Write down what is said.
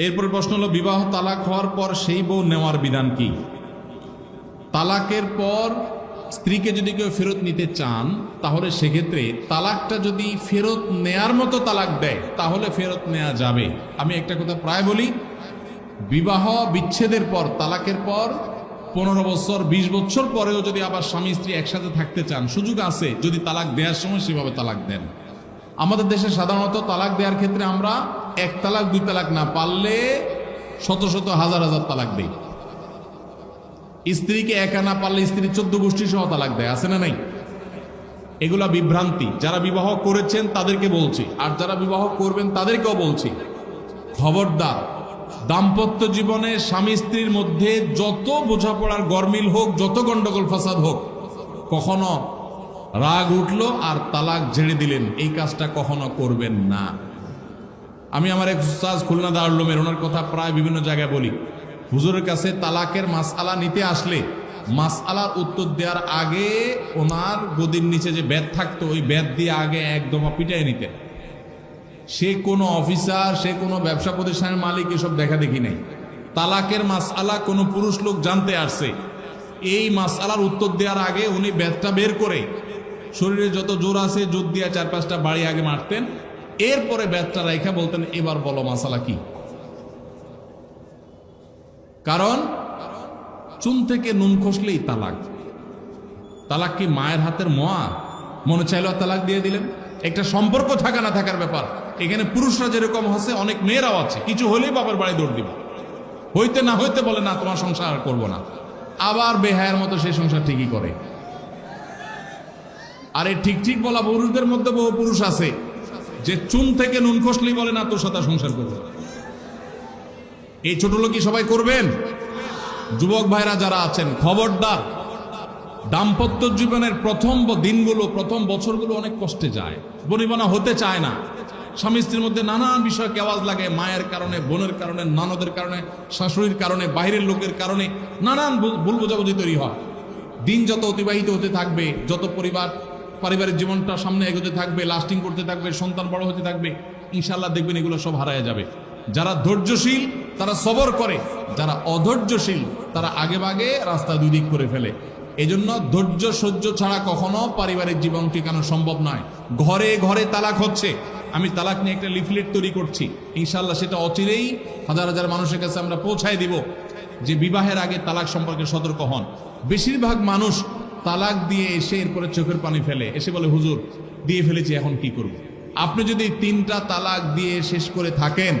এরপর প্রশ্ন হলো, বিবাহ তালাক হওয়ার পর সেই বউ নেওয়ার বিধান কি? তালাকের পর স্ত্রীকে যদি কেউ ফেরত নিতে চান, তাহলে সেক্ষেত্রে তালাকটা যদি ফেরত নেয়ার মতো তালাক দেয় তাহলে ফেরত নেওয়া যাবে। আমি একটা কথা প্রায় বলি, বিবাহ বিচ্ছেদের পর, তালাকের পর 15 বছর 20 বছর পরেও যদি আবার স্বামী স্ত্রী একসাথে থাকতে চান, সুযোগ আছে যদি তালাক দেওয়ার সময় সেভাবে তালাক দেন। আমাদের দেশে সাধারণত তালাক দেওয়ার ক্ষেত্রে আমরা 1 তালাক 2 তালাক না, পারলে শত শত হাজার হাজার তালাক দেই। স্ত্রীকে একা না পারলে স্ত্রী 14 গোষ্ঠী সহ তালাক দেয়, আছে না নাই? এগুলা বিভ্রান্তি। যারা বিবাহ করেছেন তাদেরকে বলছি, আর যারা বিবাহ করবেন তাদেরকেও বলছি, খবরদার, দাম্পত্য জীবনে স্বামী স্ত্রীর মধ্যে যত বোঝাপড়ার গরমিল হোক, যত গন্ডগোল ফাসাদ হোক, কখনো রাগ উঠলো আর তালাক ঝেড়ে দিলেন, এই কাজটা কখনো করবেন না। আমি আমার এক উস্তাদ খুলনা দারুল উলুমের, ওনার কথা প্রায় বিভিন্ন জায়গায় বলি। হুজুরের কাছে তালাকের মাসআলা নিতে আসলে মাসআলার উত্তর দেওয়ার আগে ওনার গদির নিচে যে বেত থাকতো, ওই বেত দিয়ে আগে একদম পিটাই নিতেন। সে কোনো অফিসার, সে কোনো ব্যবসা প্রতিষ্ঠানের মালিক এসব দেখা দেখি নেই। তালাকের মাসআলা কোনো পুরুষ লোক জানতে আসছে, এই মাসআলার উত্তর দেওয়ার আগে উনি বেতটা বের করে শরীরে যত জোর আছে জোর দিয়ে 4-5টা বাড়ি আগে মারতেন, এরপরে বেতটা রাইখা বলতেন, এবার বলো মাসআলা কি। কারণ চুন থেকে নুন খসলেই তালাক। তালাক কি মায়ের হাতের মোয়া? মনে চাইলেও তালাক দিয়ে দিলেন। একটা সম্পর্ক থাকা না থাকার ব্যাপার। এখানে পুরুষরা যেরকম আছে, অনেক মেয়েরাও আছে, কিছু হলেই বাবার বাড়ি দৌড় দিবে, হইতে না হইতে বলে না তোমার সংসার আর করবো না, আবার বেহায়ের মতো সেই সংসার ঠিকই করে। আর এই ঠিক ঠিক বলা পুরুষদের মধ্যে বহু পুরুষ আছে যে চুন থেকে নুন খসলেই বলে না তোর সাথে সংসার করবো। এই ছোট লোকই সবাই করবেন? যুবক ভাইরা যারা আছেন, খবরদার, দাম্পত্য জীবনের প্রথম দিনগুলো, প্রথম বছরগুলো অনেক কষ্টে যায়, বনিবনা হতে চায় না। স্বামী স্ত্রীর মধ্যে নানান বিষয় কেওয়াজ লাগে, মায়ের কারণে, বোনের কারণে, ননদের কারণে, শাশুড়ির কারণে, বাইরের লোকের কারণে নানান ভুল বোঝাবুঝি তৈরি হয়। দিন যত অতিবাহিত হতে থাকবে, যত পারিবারিক জীবনটা সামনে এগোতে থাকবে, লাস্টিং করতে থাকবে, সন্তান বড় হতে থাকবে, ইনশাল্লাহ দেখবেন এগুলো সব হারায় যাবে। যারা ধৈর্যশীল তারা সবর করে, যারা অধৈর্যশীল তারা আগে ভাগে রাস্তা দুই দিক করে ফেলে। এজন্য ধৈর্য সহ্য ছাড়া কখনো পারিবারিক জীবন টিকানো সম্ভব নয়। ঘরে ঘরে তালাক হচ্ছে। আমি তালাক নিয়ে একটা লিফলেট তৈরি করছি, ইনশাল্লাহ সেটা অচিরেই হাজার হাজার মানুষের কাছে আমরা পৌঁছায় দিব যে বিবাহের আগে তালাক সম্পর্কে সতর্ক হন। বেশিরভাগ মানুষ তালাক দিয়ে এসে এরপরে চোখের পানি ফেলে, এসে বলে হুজুর দিয়ে ফেলেছি, এখন কি করব। আপনি যদি 3টা তালাক দিয়ে শেষ করে থাকেন